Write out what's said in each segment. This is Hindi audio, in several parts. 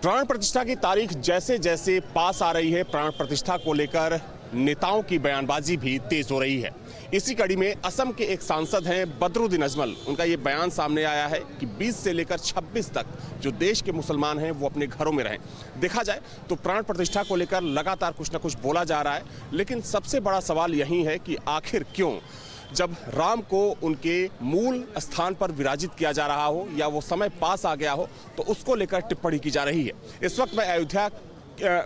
प्राण प्रतिष्ठा की तारीख जैसे जैसे पास आ रही है, प्राण प्रतिष्ठा को लेकर नेताओं की बयानबाजी भी तेज हो रही है। इसी कड़ी में असम के एक सांसद हैं बदरुद्दीन अजमल, उनका ये बयान सामने आया है कि 20 से लेकर 26 तक जो देश के मुसलमान हैं वो अपने घरों में रहें। देखा जाए तो प्राण प्रतिष्ठा को लेकर लगातार कुछ न कुछ बोला जा रहा है, लेकिन सबसे बड़ा सवाल यही है कि आखिर क्यों जब राम को उनके मूल स्थान पर विराजित किया जा रहा हो या वो समय पास आ गया हो तो उसको लेकर टिप्पणी की जा रही है। इस वक्त मैं अयोध्या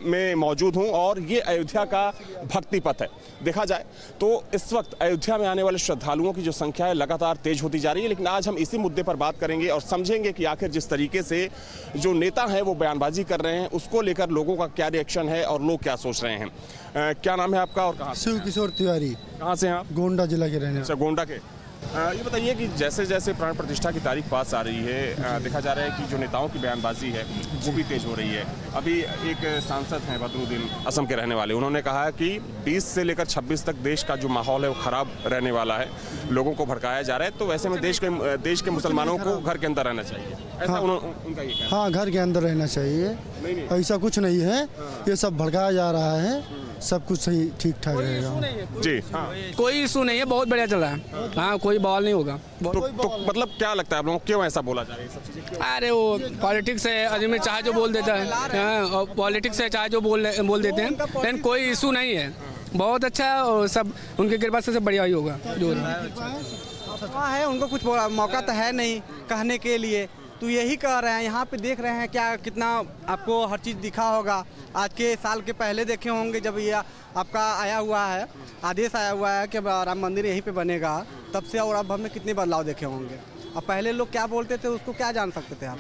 में मौजूद हूं और ये अयोध्या का भक्ति पथ है। देखा जाए तो इस वक्त अयोध्या में आने वाले श्रद्धालुओं की जो संख्या है लगातार तेज होती जा रही है, लेकिन आज हम इसी मुद्दे पर बात करेंगे और समझेंगे कि आखिर जिस तरीके से जो नेता हैं वो बयानबाजी कर रहे हैं उसको लेकर लोगों का क्या रिएक्शन है और लोग क्या सोच रहे हैं। क्या नाम है आपका और कहाँ? शिव किशोर तिवारी। कहाँ से हैं आप? गोंडा जिला के रहने। अच्छा, गोंडा के। ये बताइए कि जैसे जैसे प्राण प्रतिष्ठा की तारीख पास आ रही है, देखा जा रहा है कि जो नेताओं की बयानबाजी है वो भी तेज हो रही है। अभी एक सांसद हैं बदरुद्दीन, असम के रहने वाले, उन्होंने कहा है कि 20 से लेकर 26 तक देश का जो माहौल है वो खराब रहने वाला है, लोगों को भड़काया जा रहा है, तो वैसे में देश के मुसलमानों को घर के अंदर रहना चाहिए, ऐसा हाँ, उनका ये कहना। हाँ, घर के अंदर रहना चाहिए। नहीं। ऐसा कुछ नहीं है, ये सब भड़काया जा रहा है, सब कुछ सही ठीक ठाक रहेगा जी। हाँ, कोई इशू नहीं है, बहुत बढ़िया चल रहा है। हाँ, कोई बवाल नहीं होगा। तो मतलब क्या लगता है आप लोगों को क्यों ऐसा बोला जा रहा है, सब चीजें क्यों? अरे वो पॉलिटिक्स है, आदमी चाहे जो बोल देता है। हाँ, और पॉलिटिक्स है, चाहे जो बोल देते हैं, लेकिन कोई इशू नहीं है। बहुत अच्छा है और सब उनकी कृपा से सब बढ़िया ही होगा जो है। उनको कुछ मौका तो है नहीं कहने के लिए, तो यही कह रहे हैं। यहाँ पे देख रहे हैं क्या कितना आपको हर चीज़ दिखा होगा। आज के साल के पहले देखे होंगे जब ये आपका आया हुआ है, आदेश आया हुआ है कि राम मंदिर यहीं पे बनेगा, तब से और अब हमने कितने बदलाव देखे होंगे। अब पहले लोग क्या बोलते थे उसको क्या जान सकते थे आप,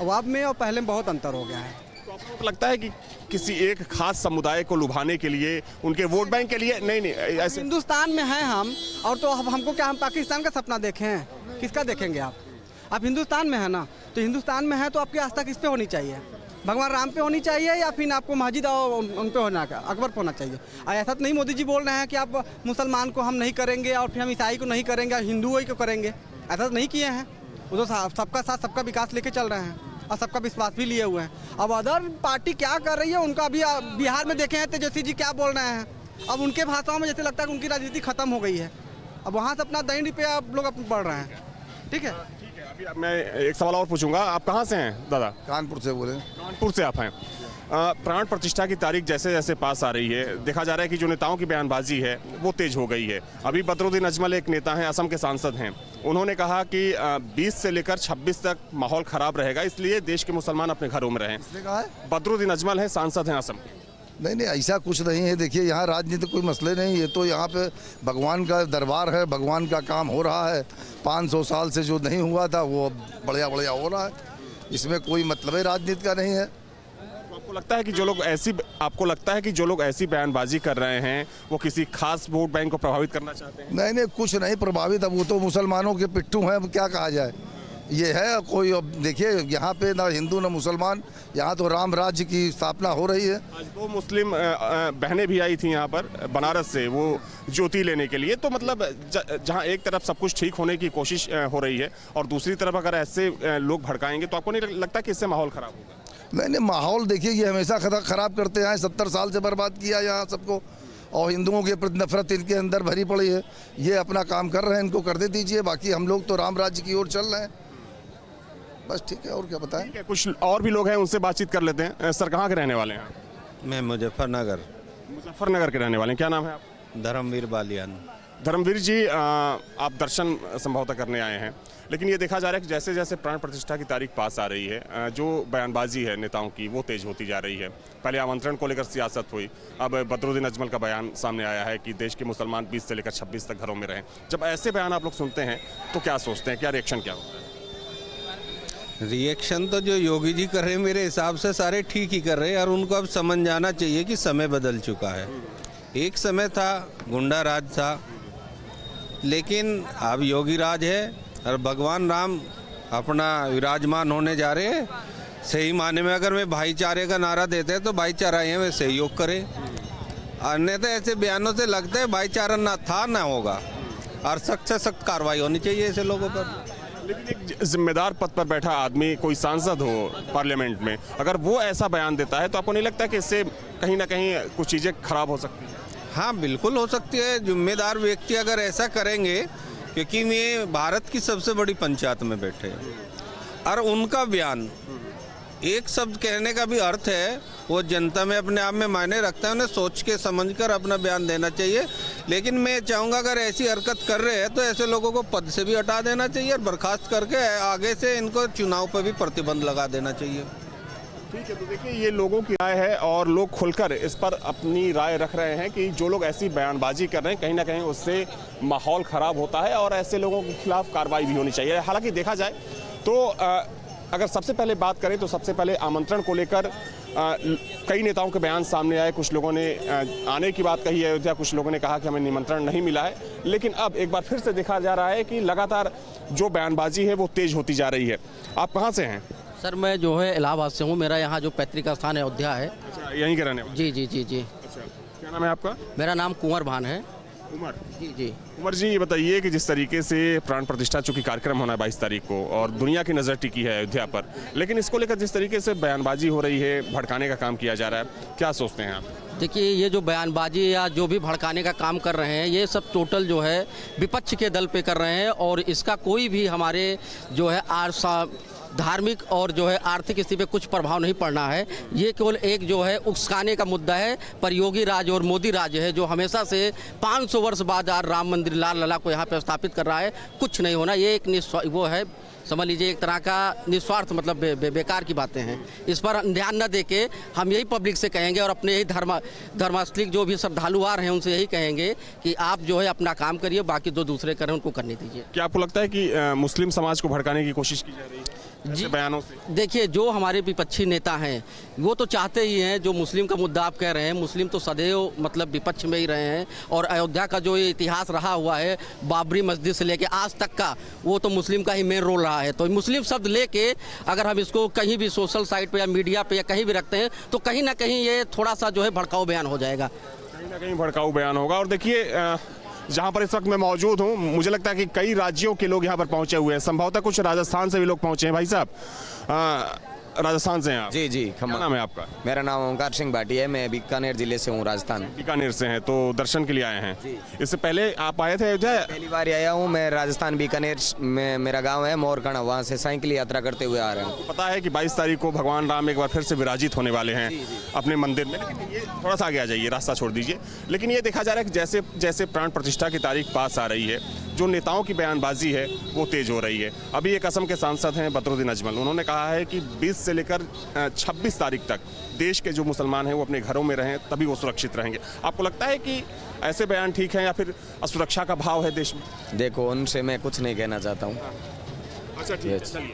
अब में और पहले में बहुत अंतर हो गया है। तो आपको लगता है कि किसी एक खास समुदाय को लुभाने के लिए, उनके वोट बैंक के लिए? नहीं ऐसे हिंदुस्तान में हैं हम, और तो अब हमको क्या, हम पाकिस्तान का सपना देखें? किसका देखेंगे आप हिंदुस्तान में है ना, तो हिंदुस्तान में है तो आपकी आस्था किस पे होनी चाहिए? भगवान राम पे होनी चाहिए या फिर आपको मस्जिद और उन पे होना, अकबर पे होना चाहिए? ऐसा तो नहीं मोदी जी बोल रहे हैं कि आप मुसलमान को हम नहीं करेंगे और फिर हम ईसाई को नहीं करेंगे और हिंदुओं को करेंगे। ऐसा तो नहीं किए हैं। वो तो सबका साथ सबका विकास लेके चल रहे हैं और सबका विश्वास भी लिए हुए हैं। अब अदर पार्टी क्या कर रही है उनका, अभी बिहार में देखे हैं तेजस्वी जी क्या बोल रहे हैं। अब उनके भाषाओं में जैसे लगता है कि उनकी राजनीति खत्म हो गई है। अब वहाँ से अपना दैनिक पे आप लोग बढ़ रहे हैं। ठीक है। अभी मैं एक सवाल और पूछूंगा, आप कहाँ से हैं दादा? कानपुर से बोले। कानपुर से आप हैं। प्राण प्रतिष्ठा की तारीख जैसे जैसे पास आ रही है, देखा जा रहा है कि जो नेताओं की बयानबाजी है वो तेज हो गई है। अभी बदरुद्दीन अजमल एक नेता हैं, असम के सांसद हैं, उन्होंने कहा कि 20 से लेकर 26 तक माहौल खराब रहेगा, इसलिए देश के मुसलमान अपने घरों में रहें। बदरुद्दीन अजमल हैं, सांसद हैं असम। नहीं, ऐसा कुछ नहीं है। देखिए यहाँ राजनीति कोई मसले नहीं, ये तो यहाँ पे भगवान का दरबार है, भगवान का काम हो रहा है। 500 साल से जो नहीं हुआ था वो बढ़िया हो रहा है, इसमें कोई मतलब राजनीति का नहीं है। आपको लगता है कि जो लोग ऐसी बयानबाजी कर रहे हैं वो किसी खास वोट बैंक को प्रभावित करना चाहते हैं? नहीं, कुछ नहीं प्रभावित। अब वो तो मुसलमानों के पिट्ठू हैं, अब क्या कहा जाए। ये है कोई, अब देखिए यहाँ पे ना हिंदू ना मुसलमान, यहाँ तो राम राज्य की स्थापना हो रही है। आज 2 मुस्लिम बहनें भी आई थी यहाँ पर बनारस से, वो ज्योति लेने के लिए। तो मतलब जहाँ एक तरफ सब कुछ ठीक होने की कोशिश हो रही है और दूसरी तरफ अगर ऐसे लोग भड़काएंगे तो आपको नहीं लगता कि इससे माहौल खराब होगा? नहीं, माहौल देखिए ये हमेशा खराब करते हैं। 70 साल से बर्बाद किया यहाँ सबको, और हिंदुओं के प्रति नफरत इनके अंदर भरी पड़ी है। ये अपना काम कर रहे हैं, इनको कर दे दीजिए। बाकी हम लोग तो राम राज्य की ओर चल रहे हैं, बस। ठीक है, और क्या बताएं? कुछ और भी लोग हैं, उनसे बातचीत कर लेते हैं। सर, कहाँ के रहने वाले हैं? मैं मुजफ्फरनगर के रहने वाले हैं। क्या नाम है आप? धर्मवीर बालियान। धर्मवीर जी, आप दर्शन संभवतः करने आए हैं, लेकिन ये देखा जा रहा है कि जैसे जैसे प्राण प्रतिष्ठा की तारीख पास आ रही है, जो बयानबाजी है नेताओं की वो तेज होती जा रही है। पहले आमंत्रण को लेकर सियासत हुई, अब बदरुद्दीन अजमल का बयान सामने आया है कि देश के मुसलमान 20 से लेकर 26 तक घरों में रहें। जब ऐसे बयान आप लोग सुनते हैं तो क्या सोचते हैं, क्या रिएक्शन क्या होता है? रिएक्शन तो जो योगी जी कर रहे हैं मेरे हिसाब से सारे ठीक ही कर रहे हैं, और उनको अब समझ जाना चाहिए कि समय बदल चुका है। एक समय था गुंडा राज था, लेकिन अब योगी राज है और भगवान राम अपना विराजमान होने जा रहे हैं। सही माने में अगर मैं भाईचारे का नारा देते हैं तो भाईचारा है, में सहयोग करें। अन्यथा ऐसे बयानों से लगता है भाईचारा ना था ना होगा, और सख्त से सख्त कार्रवाई होनी चाहिए ऐसे लोगों पर। लेकिन एक जिम्मेदार पद पर बैठा आदमी, कोई सांसद हो पार्लियामेंट में, अगर वो ऐसा बयान देता है तो आपको नहीं लगता कि इससे कहीं ना कहीं कुछ चीज़ें खराब हो सकती हैं? हाँ बिल्कुल हो सकती है। जिम्मेदार व्यक्ति अगर ऐसा करेंगे, क्योंकि ये भारत की सबसे बड़ी पंचायत में बैठे हैं और उनका बयान एक शब्द कहने का भी अर्थ है, वो जनता में अपने आप में मायने रखता है। उन्हें सोच के समझ कर अपना बयान देना चाहिए। लेकिन मैं चाहूँगा अगर ऐसी हरकत कर रहे हैं तो ऐसे लोगों को पद से भी हटा देना चाहिए और बर्खास्त करके आगे से इनको चुनाव पर भी प्रतिबंध लगा देना चाहिए। ठीक है, तो देखिए ये लोगों की राय है और लोग खुलकर इस पर अपनी राय रख रहे हैं कि जो लोग ऐसी बयानबाजी कर रहे हैं कहीं ना कहीं उससे माहौल ख़राब होता है और ऐसे लोगों के खिलाफ कार्रवाई भी होनी चाहिए। हालांकि देखा जाए तो अगर सबसे पहले बात करें तो सबसे पहले आमंत्रण को लेकर कई नेताओं के बयान सामने आए। कुछ लोगों ने आने की बात कही है अयोध्या, कुछ लोगों ने कहा कि हमें निमंत्रण नहीं मिला है। लेकिन अब एक बार फिर से देखा जा रहा है कि लगातार जो बयानबाजी है वो तेज़ होती जा रही है। आप कहाँ से हैं? सर मैं जो है इलाहाबाद से हूँ। मेरा यहाँ जो पैतृक स्थान है अयोध्या है। अच्छा, यहीं के रहने वाले? जी जी जी जी। अच्छा, क्या नाम है आपका? मेरा नाम कुंवर भान है। उमर जी जी। उमर जी, ये बताइए कि जिस तरीके से प्राण प्रतिष्ठा चूंकि कार्यक्रम होना है 22 तारीख को और दुनिया की नज़र टिकी है अयोध्या पर, लेकिन इसको लेकर जिस तरीके से बयानबाजी हो रही है, भड़काने का काम किया जा रहा है, क्या सोचते हैं आप? देखिए ये जो बयानबाजी या जो भी भड़काने का काम कर रहे हैं ये सब टोटल जो है विपक्ष के दल पे कर रहे हैं और इसका कोई भी हमारे जो है धार्मिक और जो है आर्थिक स्थिति पे कुछ प्रभाव नहीं पड़ना है। ये केवल एक जो है उकसाने का मुद्दा है पर योगी राज और मोदी राज है जो हमेशा से 500 वर्ष बाद राम मंदिर लाल लला को यहाँ पे स्थापित कर रहा है। कुछ नहीं होना, ये एक वो है, समझ लीजिए एक तरह का निस्वार्थ मतलब बेकार की बातें हैं। इस पर ध्यान न देके हम यही पब्लिक से कहेंगे और अपने यही धर्मास्तिक जो भी श्रद्धालु आ रहे हैं उनसे यही कहेंगे कि आप जो है अपना काम करिए, बाकी जो दूसरे करें उनको करने दीजिए। क्या आपको लगता है कि मुस्लिम समाज को भड़काने की कोशिश की जा रही है जी बयानों से? देखिए जो हमारे विपक्षी नेता हैं वो तो चाहते ही हैं, जो मुस्लिम का मुद्दा आप कह रहे हैं, मुस्लिम तो सदैव मतलब विपक्ष में ही रहे हैं और अयोध्या का जो ये इतिहास रहा हुआ है बाबरी मस्जिद से लेके आज तक का, वो तो मुस्लिम का ही मेन रोल रहा है। तो मुस्लिम शब्द लेके अगर हम इसको कहीं भी सोशल साइट पे या मीडिया पे या कहीं भी रखते हैं तो कहीं ना कहीं ये थोड़ा सा जो है भड़काऊ बयान हो जाएगा, कहीं ना कहीं भड़काऊ बयान होगा। और देखिए जहाँ पर इस वक्त मैं मौजूद हूँ, मुझे लगता है कि कई राज्यों के लोग यहाँ पर पहुँचे हुए हैं, संभवतः कुछ राजस्थान से भी लोग पहुँचे हैं। भाई साहब राजस्थान से हैं आप? जी जी। क्या नाम है आपका? मेरा नाम ओंकार सिंह भाटी है, मैं बीकानेर जिले से हूँ, राजस्थान। बीकानेर से हैं, तो दर्शन के लिए आए हैं? इससे पहले आप आए थे अयोध्या? पहली बार आया हूँ मैं राजस्थान, बीकानेर में मेरा गांव है मोरखणा, वहाँ से साइकिल यात्रा करते हुए आ रहे हैं। पता है कि 22 तारीख को भगवान राम एक बार फिर से विराजित होने वाले हैं अपने मंदिर में, लेकिन ये थोड़ा सा आगे आ जाइए, रास्ता छोड़ दीजिए। लेकिन ये देखा जा रहा है कि जैसे जैसे प्राण प्रतिष्ठा की तारीख पास आ रही है, जो नेताओं की बयानबाजी है वो तेज हो रही है। अभी एक असम के सांसद हैं बदरुद्दीन अजमल, उन्होंने कहा है कि 20 से लेकर 26 तारीख तक देश के जो मुसलमान हैं वो अपने घरों में रहें, तभी वो सुरक्षित रहेंगे। आपको लगता है कि ऐसे बयान ठीक हैं या फिर असुरक्षा का भाव है देश में? देखो उनसे मैं कुछ नहीं कहना चाहता हूँ। अच्छा ठीक है, चलिए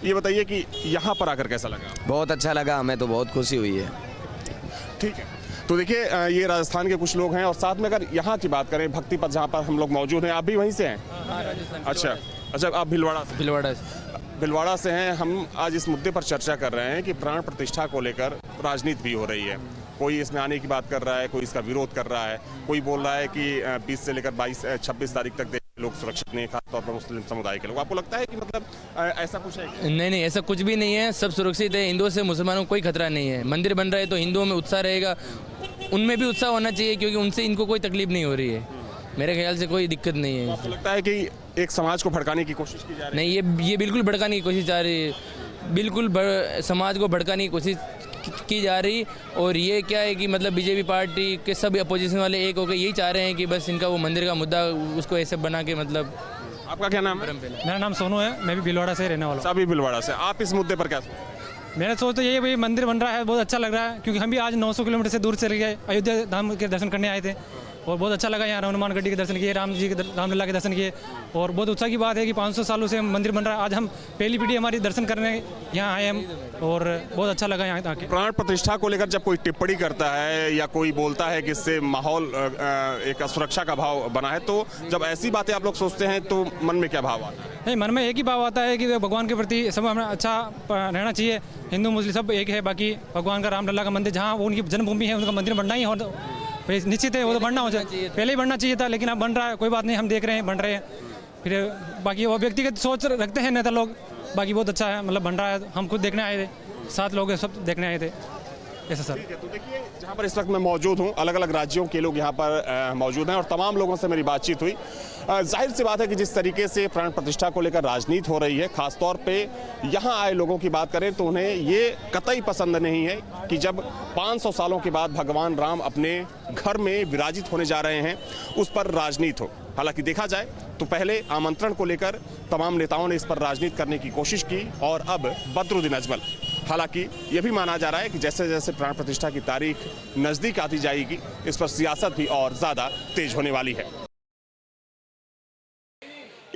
ये बताइए कि यहाँ पर आकर कैसा लगा? बहुत अच्छा लगा, हमें तो बहुत खुशी हुई है। ठीक है, तो देखिए ये राजस्थान के कुछ लोग हैं और साथ में अगर यहाँ की बात करें भक्ति पथ जहाँ पर हम लोग मौजूद हैं, आप भी वहीं से हैं? अच्छा अच्छा, आप भिलवाड़ा से हैं। हम आज इस मुद्दे पर चर्चा कर रहे हैं कि प्राण प्रतिष्ठा को लेकर राजनीति भी हो रही है। कोई इसमें आने की बात कर रहा है, कोई इसका विरोध कर रहा है, कोई बोल रहा है कि 20 से लेकर 26 तारीख तक लोग सुरक्षित नहीं, खासतौर पर मुस्लिम समुदाय के लोग। आपको लगता है कि मतलब ऐसा कुछ है? नहीं, ऐसा कुछ भी नहीं है, सब सुरक्षित है। हिंदुओं से मुसलमानों को कोई खतरा नहीं है। मंदिर बन रहा है तो हिंदुओं में उत्साह रहेगा, उनमें भी उत्साह होना चाहिए क्योंकि उनसे इनको कोई तकलीफ नहीं हो रही है। मेरे ख्याल से कोई दिक्कत नहीं है। आपको लगता है कि एक समाज को भड़काने की कोशिश की जा रही है? नहीं, ये बिल्कुल भड़काने की कोशिश जा रही है, बिल्कुल समाज को भड़काने की कोशिश की जा रही। और ये क्या है कि मतलब बीजेपी पार्टी के सब अपोजिशन वाले एक होकर यही चाह रहे हैं कि बस इनका वो मंदिर का मुद्दा उसको ऐसे बना के मतलब। आपका क्या नाम है? मेरा नाम सोनू है, मैं भी भीलवाड़ा से रहने वाला हूँ। सभी भिलवाड़ा से। आप इस मुद्दे पर क्या सोचते हैं? मेरा सोच तो यही, भाई मंदिर बन रहा है, बहुत अच्छा लग रहा है क्योंकि हम भी आज 900 किलोमीटर से दूर चले गए, अयोध्या धाम के दर्शन करने आए थे और बहुत अच्छा लगा। यहाँ हनुमान गढ़ी के दर्शन किए, रामलला के दर्शन किए और बहुत उत्साह की बात है कि 500 सालों से मंदिर बन रहा है। आज हम पहली पीढ़ी हमारी दर्शन करने यहाँ आए हम और बहुत अच्छा लगा यहाँ आके। प्राण प्रतिष्ठा को लेकर जब कोई टिप्पणी करता है या कोई बोलता है कि इससे माहौल एक असुरक्षा का भाव बना है, तो जब ऐसी बातें आप लोग सोचते हैं तो मन में क्या भाव आता है? नहीं, मन में एक ही भाव आता है कि भगवान के प्रति सब हमें अच्छा रहना चाहिए। हिंदू मुस्लिम सब एक है, बाकी भगवान का रामलला का मंदिर जहाँ वो उनकी जन्मभूमि है उनका मंदिर बनना ही हो, निश्चित है वो तो बनना हो जाए, पहले ही बनना चाहिए था, लेकिन अब बन रहा है, कोई बात नहीं, हम देख रहे हैं बन रहे हैं फिर बाकी वो व्यक्तिगत सोच रखते हैं नेता लोग, बाकी बहुत अच्छा है, मतलब बन रहा है। हम खुद देखने आए थे, 7 लोग सब देखने आए थे ऐसा सर। तो देखिए, जहाँ पर इस वक्त मैं मौजूद हूँ, अलग अलग राज्यों के लोग यहाँ पर मौजूद हैं और तमाम लोगों से मेरी बातचीत हुई। जाहिर सी बात है कि जिस तरीके से प्राण प्रतिष्ठा को लेकर राजनीति हो रही है, खासतौर पे यहाँ आए लोगों की बात करें तो उन्हें ये कतई पसंद नहीं है कि जब 500 सालों के बाद भगवान राम अपने घर में विराजित होने जा रहे हैं, उस पर राजनीति हो। हालांकि देखा जाए तो पहले आमंत्रण को लेकर तमाम नेताओं ने इस पर राजनीति करने की कोशिश की और अब बदरुद्दीन अजमल। हालांकि यह भी माना जा रहा है कि जैसे जैसे प्राण प्रतिष्ठा की तारीख नजदीक आती जाएगी, इस पर सियासत भी और ज्यादा तेज होने वाली है।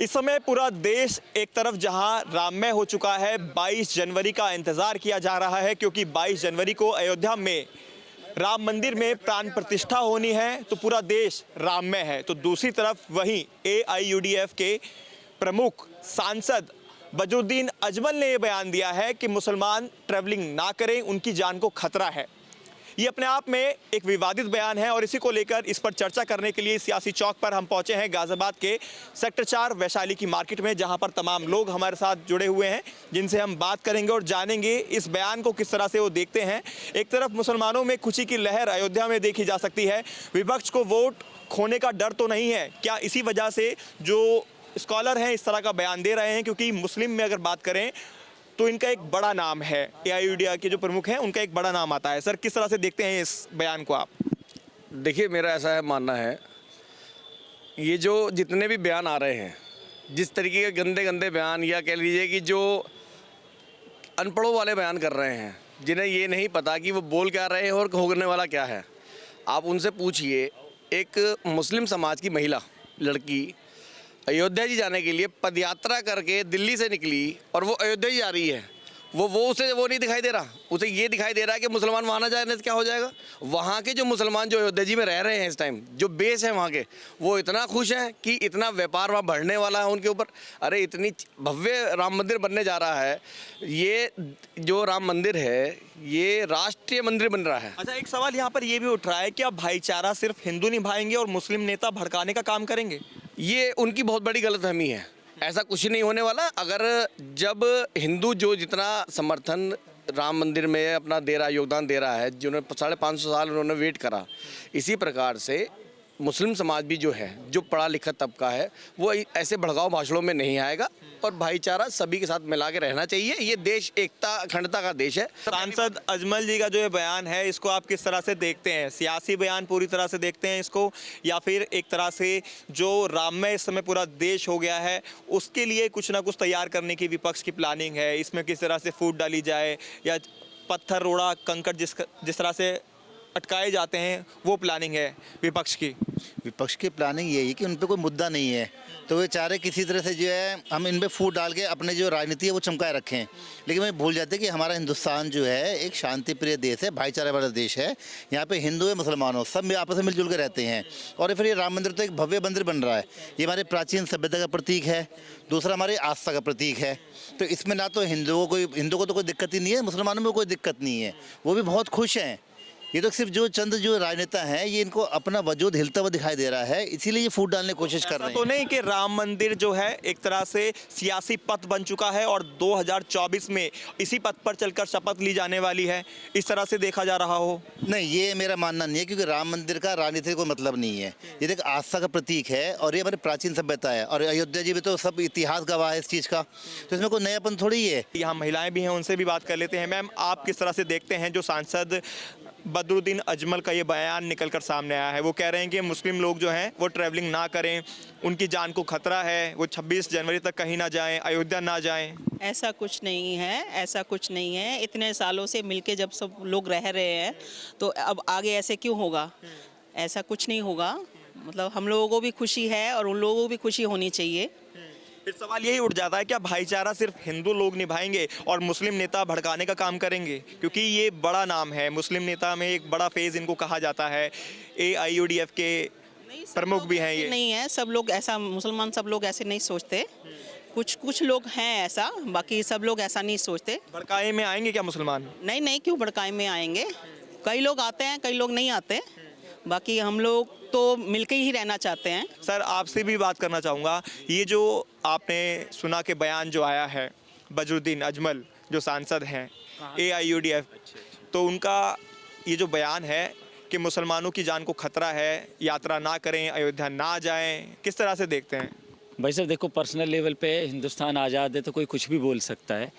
इस समय पूरा देश एक तरफ जहां राममय हो चुका है, 22 जनवरी का इंतजार किया जा रहा है, क्योंकि 22 जनवरी को अयोध्या में राम मंदिर में प्राण प्रतिष्ठा होनी है, तो पूरा देश राममय है। तो दूसरी तरफ वहीं AIUDF के प्रमुख सांसद बदरुद्दीन अजमल ने यह बयान दिया है कि मुसलमान ट्रैवलिंग ना करें, उनकी जान को खतरा है। ये अपने आप में एक विवादित बयान है और इसी को लेकर इस पर चर्चा करने के लिए सियासी चौक पर हम पहुंचे हैं, गाजियाबाद के सेक्टर 4 वैशाली की मार्केट में, जहां पर तमाम लोग हमारे साथ जुड़े हुए हैं, जिनसे हम बात करेंगे और जानेंगे इस बयान को किस तरह से वो देखते हैं। एक तरफ मुसलमानों में खुशी की लहर अयोध्या में देखी जा सकती है, विपक्ष को वोट खोने का डर तो नहीं है क्या? इसी वजह से जो स्कॉलर हैं इस तरह का बयान दे रहे हैं, क्योंकि मुस्लिम में अगर बात करें तो इनका एक बड़ा नाम है, AIUDF के जो प्रमुख हैं उनका एक बड़ा नाम आता है। सर, किस तरह से देखते हैं इस बयान को आप? देखिए, मेरा ऐसा है मानना है, ये जो जितने भी बयान आ रहे हैं, जिस तरीके के गंदे गंदे बयान, या कह लीजिए कि जो अनपढ़ों वाले बयान कर रहे हैं, जिन्हें ये नहीं पता कि वो बोल क्या रहे हैं और होने वाला क्या है, आप उनसे पूछिए। एक मुस्लिम समाज की महिला लड़की अयोध्या जी जाने के लिए पदयात्रा करके दिल्ली से निकली और वो अयोध्या जी जा रही है, उसे वो नहीं दिखाई दे रहा, उसे ये दिखाई दे रहा है कि मुसलमान वहाँ ना जाए तो क्या हो जाएगा। वहाँ के जो मुसलमान जो अयोध्या जी में रह रहे हैं इस टाइम, जो बेस है वहाँ के, वो इतना खुश हैं कि इतना व्यापार वहाँ बढ़ने वाला है उनके ऊपर। अरे इतनी भव्य राम मंदिर बनने जा रहा है, ये जो राम मंदिर है ये राष्ट्रीय मंदिर बन रहा है। अच्छा, एक सवाल यहाँ पर ये भी उठ रहा है, क्या भाईचारा सिर्फ हिंदू निभाएंगे और मुस्लिम नेता भड़काने का काम करेंगे? ये उनकी बहुत बड़ी गलतफहमी है, ऐसा कुछ नहीं होने वाला। अगर जब हिंदू जो जितना समर्थन राम मंदिर में अपना दे रहा, योगदान दे रहा है, जिन्होंने 550 साल उन्होंने वेट करा, इसी प्रकार से मुस्लिम समाज भी जो है, जो पढ़ा लिखा तबका है, वो ऐसे भड़काऊ भाषणों में नहीं आएगा और भाईचारा सभी के साथ मिला के रहना चाहिए। ये देश एकता अखंडता का देश है। सांसद अजमल जी का जो ये बयान है, इसको आप किस तरह से देखते हैं? सियासी बयान पूरी तरह से देखते हैं इसको, या फिर एक तरह से जो राममय इस समय पूरा देश हो गया है उसके लिए कुछ ना कुछ तैयार करने की विपक्ष की प्लानिंग है? इसमें किस तरह से फूट डाली जाए या पत्थर रोड़ा कंकड़ जिस तरह से अटकाए जाते हैं, वो प्लानिंग है विपक्ष की? विपक्ष की प्लानिंग यही है कि उन पे कोई मुद्दा नहीं है, तो वे चाह रहे किसी तरह से जो है हम इन पे फूट डाल के अपने जो राजनीति है वो चमकाए रखें। लेकिन वे भूल जाते हैं कि हमारा हिंदुस्तान जो है एक शांति प्रिय देश है, भाईचारे वाला देश है। यहाँ पे हिंदू है, मुसलमान हो, सब आपस में मिलजुल के रहते हैं। और फिर ये राम मंदिर तो एक भव्य मंदिर बन रहा है, ये हमारे प्राचीन सभ्यता का प्रतीक है, दूसरा हमारी आस्था का प्रतीक है। तो इसमें ना तो हिंदुओं को तो कोई दिक्कत ही नहीं है, मुसलमानों में कोई दिक्कत नहीं है, वो भी बहुत खुश हैं। ये तो सिर्फ जो चंद जो राजनेता हैं, ये इनको अपना वजूद हिलता हुआ दिखाई दे रहा है, इसीलिए ये फूट डालने की कोशिश कर रहे हैं। तो नहीं कि राम मंदिर जो है एक तरह से सियासी पथ बन चुका है और 2024 में इसी पथ पर चलकर शपथ ली जाने वाली है, इस तरह से देखा जा रहा हो? नहीं, ये मेरा मानना नहीं है, क्योंकि राम मंदिर का राजनीति से कोई मतलब नहीं है। ये एक आस्था का प्रतीक है और ये हमारी प्राचीन सभ्यता है, और अयोध्या जी में तो सब इतिहास गवाह है इस चीज़ का, तो इसमें कोई नयापन थोड़ी है। यहाँ महिलाएं भी हैं, उनसे भी बात कर लेते हैं। मैम, आप किस तरह से देखते हैं जो सांसद बदरुद्दीन अजमल का ये बयान निकल कर सामने आया है? वो कह रहे हैं कि मुस्लिम लोग जो हैं वो ट्रैवलिंग ना करें, उनकी जान को खतरा है, वो 26 जनवरी तक कहीं ना जाएं, अयोध्या ना जाएं। ऐसा कुछ नहीं है, ऐसा कुछ नहीं है। इतने सालों से मिलके जब सब लोग रह रहे हैं तो अब आगे ऐसे क्यों होगा? ऐसा कुछ नहीं होगा। मतलब हम लोगों को भी खुशी है और उन लोगों को भी खुशी होनी चाहिए। फिर सवाल यही उठ जाता है, क्या भाईचारा सिर्फ हिंदू लोग निभाएंगे और मुस्लिम नेता भड़काने का काम करेंगे? क्योंकि ये बड़ा नाम है, मुस्लिम नेता में एक बड़ा फेज इनको कहा जाता है, AIUDF के प्रमुख भी हैं ये। नहीं है, सब लोग ऐसा, मुसलमान सब लोग ऐसे नहीं सोचते, कुछ लोग हैं ऐसा, बाकी सब लोग ऐसा नहीं सोचते। भड़काए में आएंगे क्या मुसलमान? नहीं, क्यों भड़काए में आएंगे? कई लोग आते हैं, कई लोग नहीं आते। बाकी हम लोग तो मिलके ही रहना चाहते हैं। सर आपसे भी बात करना चाहूँगा, ये जो आपने सुना के बयान जो आया है बदरुद्दीन अजमल जो सांसद हैं AIUDF, तो उनका ये जो बयान है कि मुसलमानों की जान को खतरा है, यात्रा ना करें, अयोध्या ना जाएं, किस तरह से देखते हैं? भाई साहब देखो, पर्सनल लेवल पे हिंदुस्तान आज़ाद है तो कोई कुछ भी बोल सकता है,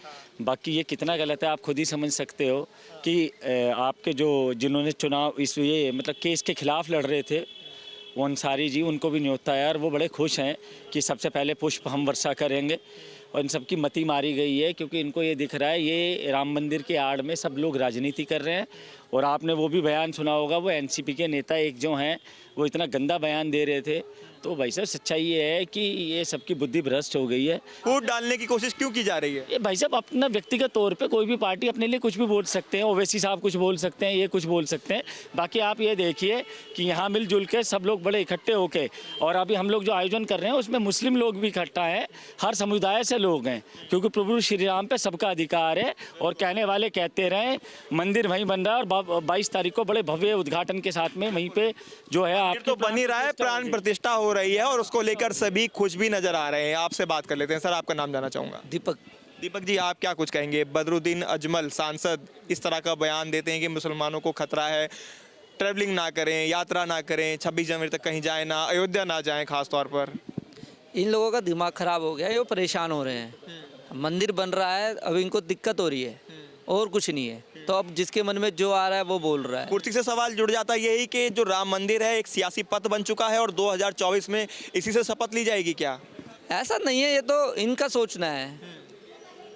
बाकी ये कितना गलत है आप खुद ही समझ सकते हो कि आपके जिन्होंने चुनाव ये मतलब केस के खिलाफ लड़ रहे थे, वो अंसारी जी, उनको भी न्योता है और वो बड़े खुश हैं कि सबसे पहले पुष्प हम वर्षा करेंगे। और इन सबकी मति मारी गई है क्योंकि इनको ये दिख रहा है ये राम मंदिर के आड़ में सब लोग राजनीति कर रहे हैं। और आपने वो भी बयान सुना होगा, वो NCP के नेता एक जो हैं वो इतना गंदा बयान दे रहे थे। तो भाई साहब सच्चाई ये है कि ये सबकी बुद्धि भ्रष्ट हो गई है। वोट डालने की कोशिश क्यों की जा रही है? ये भाई साहब अपना व्यक्तिगत तौर पे कोई भी पार्टी अपने लिए कुछ भी बोल सकते हैं, ओवैसी साहब कुछ बोल सकते हैं, ये कुछ बोल सकते हैं। बाकी आप ये देखिए कि यहाँ मिलजुल के सब लोग बड़े इकट्ठे होके, और अभी हम लोग जो आयोजन कर रहे हैं उसमें मुस्लिम लोग भी इकट्ठा हैं, हर समुदाय से लोग हैं, क्योंकि प्रभु श्री राम पे सबका अधिकार है। और कहने वाले कहते रहें, मंदिर वहीं बन रहा है और 22 तारीख को बड़े भव्य उद्घाटन के साथ में वहीं पे जो है आप तो बन ही रहा है, प्राण प्रतिष्ठा हो रही है और उसको लेकर सभी खुश भी नजर आ रहे हैं। आपसे बात कर लेते हैं। सर आपका नाम जानना चाहूंगा। दीपक जी, आप क्या कुछ कहेंगे? बदरुद्दीन अजमल सांसद इस तरह का बयान देते हैं कि मुसलमानों को खतरा है, ट्रैवलिंग ना करें, यात्रा ना करें, 26 जनवरी तक कहीं जाए ना, अयोध्या ना जाएं। खास तौर पर इन लोगों का दिमाग खराब हो गया है, वो परेशान हो रहे हैं। मंदिर बन रहा है, अब इनको दिक्कत हो रही है और कुछ नहीं है, तो अब जिसके मन में जो आ रहा है वो बोल रहा है। कुर्सी से सवाल जुड़ जाता है यही कि जो राम मंदिर है एक सियासी पद बन चुका है और 2024 में इसी से शपथ ली जाएगी क्या? ऐसा नहीं है, ये तो इनका सोचना है।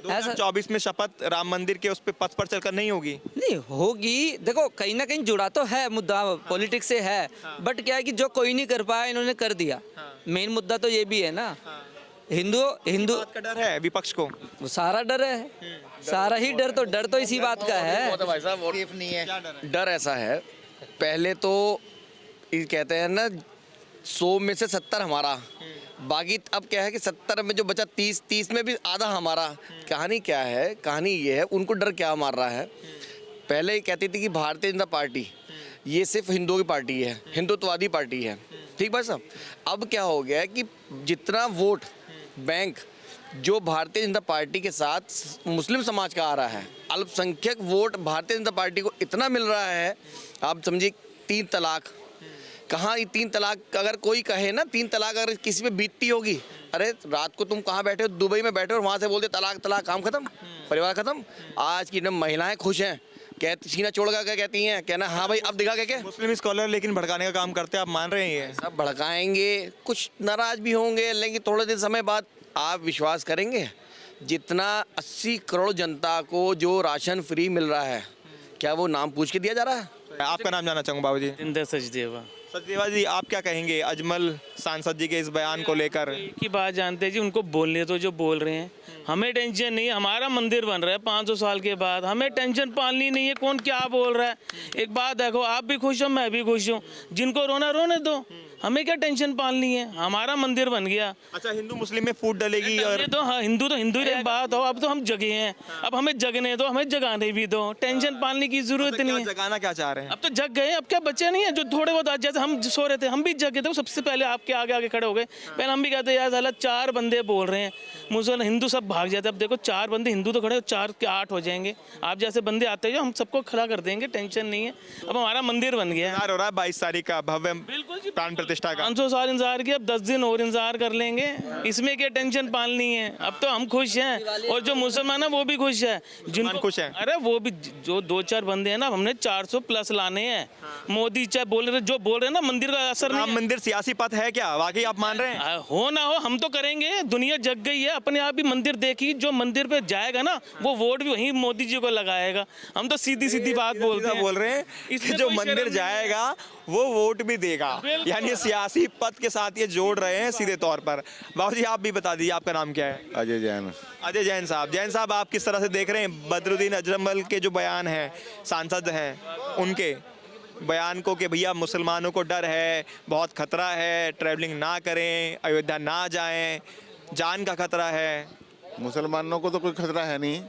2024 में शपथ राम मंदिर के उस पे पथ पर चलकर नहीं होगी? नहीं होगी, देखो कहीं ना कहीं जुड़ा तो है मुद्दा, पॉलिटिक्स से है, बट क्या है कि जो कोई नहीं कर पाया इन्होंने कर दिया। मेन मुद्दा तो ये भी है ना, हिंदू का डर है विपक्ष को, वो सारा डर है, सारा ही डर तो इसी बात का है। भाई साहब डर ऐसा है, पहले तो ये कहते हैं ना 100 में से 70 हमारा, बाकी अब क्या है कि 70 में जो बचा 30 में भी आधा हमारा। कहानी क्या है? कहानी ये है, उनको डर क्या मार रहा है। पहले ये कहती थी कि भारतीय जनता पार्टी ये सिर्फ हिंदुओं की पार्टी है, हिंदुत्ववादी पार्टी है, ठीक भाई साहब। अब क्या हो गया है कि जितना वोट बैंक जो भारतीय जनता पार्टी के साथ मुस्लिम समाज का आ रहा है, अल्पसंख्यक वोट भारतीय जनता पार्टी को इतना मिल रहा है, आप समझिए 3 तलाक। कहाँ ये 3 तलाक अगर कोई कहे ना, 3 तलाक अगर किसी पे बीतती होगी, अरे रात को तुम कहाँ बैठे हो? दुबई में बैठे हो और वहाँ से बोलते तलाक तलाक, काम खत्म, परिवार खत्म। आज की महिलाएं खुश हैं, कहती सीना छोड़ कर कहती हैं, कहना हाँ भाई अब दिखा क्या। मुस्लिम स्कॉलर लेकिन भड़काने का काम करते हैं, आप मान रहे हैं? ये सब भड़काएंगे, कुछ नाराज भी होंगे, लेकिन थोड़े दिन समय बाद आप विश्वास करेंगे, जितना 80 करोड़ जनता को जो राशन फ्री मिल रहा है, क्या वो नाम पूछ के दिया जा रहा है? आपका नाम जानना चाहूँगा बाबूजी। जिंदा सचदेवा। सचदेवा जी, आप क्या कहेंगे अजमल सांसद जी के इस बयान को लेकर? एक ही बात जानते हैं जी, उनको बोलने तो जो बोल रहे हैं, हमें टेंशन नहीं, हमारा मंदिर बन रहा है 500 साल के बाद, हमें टेंशन पालनी नहीं है कौन क्या बोल रहा है। एक बात देखो, आप भी खुश हो, मैं भी खुश हूँ, जिनको रोना रोने दो, हमें क्या टेंशन पालनी है, हमारा मंदिर बन गया। अच्छा, हिंदू मुस्लिम में फूट डलेगी और तो हाँ, हिंदू ही रहे। बात हो, अब तो हम जगे हैं, अब हमें जगने दो, हमें जगाने भी दो, टेंशन पालने की जरूरत नहीं है। जगाना क्या चाह रहे हैं? अब तो जग गए, अब क्या बचे नहीं है? जो थोड़े बहुत आज जैसे हम सो रहे थे, हम भी जगे थे, सबसे पहले आपके आगे आगे खड़े हो गए। पहले हम भी कहते यार साला 4 बंदे बोल रहे हैं, मुसलमान हिंदू सब भाग जाते। अब देखो 4 बंदे हिंदू तो खड़े, 4 के 8 हो जाएंगे। आप जैसे बंदे आते हैं, हम सबको खड़ा कर देंगे, टेंशन नहीं है। अब हमारा मंदिर बन गया हो रहा है 22 तारीख का भव्य प्राण प्रतिष्ठा का। 500 साल इंतजार किया, अब 10 दिन और इंतजार कर लेंगे, इसमें क्या टेंशन पालनी है। अब तो हम खुश हैं और जो मुसलमान है वो भी खुश है, जिनको खुश है। अरे वो भी जो 2-4 बंदे हैं ना, हमने 400 प्लस लाने हैं। मोदी चाहे बोल रहे, जो बोल रहे हैं ना, मंदिर का असर नहीं। मंदिर सियासी पद है क्या? वाकई आप मान रहे हैं? हो ना हो, हम तो करेंगे। दुनिया जग गई है, अपने आप ही मंदिर देखी, जो मंदिर पे जाएगा ना वो वोट भी वहीं मोदी जी को लगाएगा। हम तो सीधी बात बोल रहे हैं, जो मंदिर जाएगा वो वोट भी देगा, यानी सियासी पद के साथ ये जोड़ रहे हैं सीधे तौर पर। बाबूजी, आप भी बता दीजिए, आपका नाम क्या है? अजय जैन। अजय जैन साहब, आप किस तरह से देख रहे हैं बदरुद्दीन अजमल के जो बयान है, सांसद हैं उनके बयान को कि भैया मुसलमानों को डर है, बहुत खतरा है, ट्रैवलिंग ना करें, अयोध्या ना जाएं, जान का खतरा है? मुसलमानों को तो कोई खतरा है नहीं,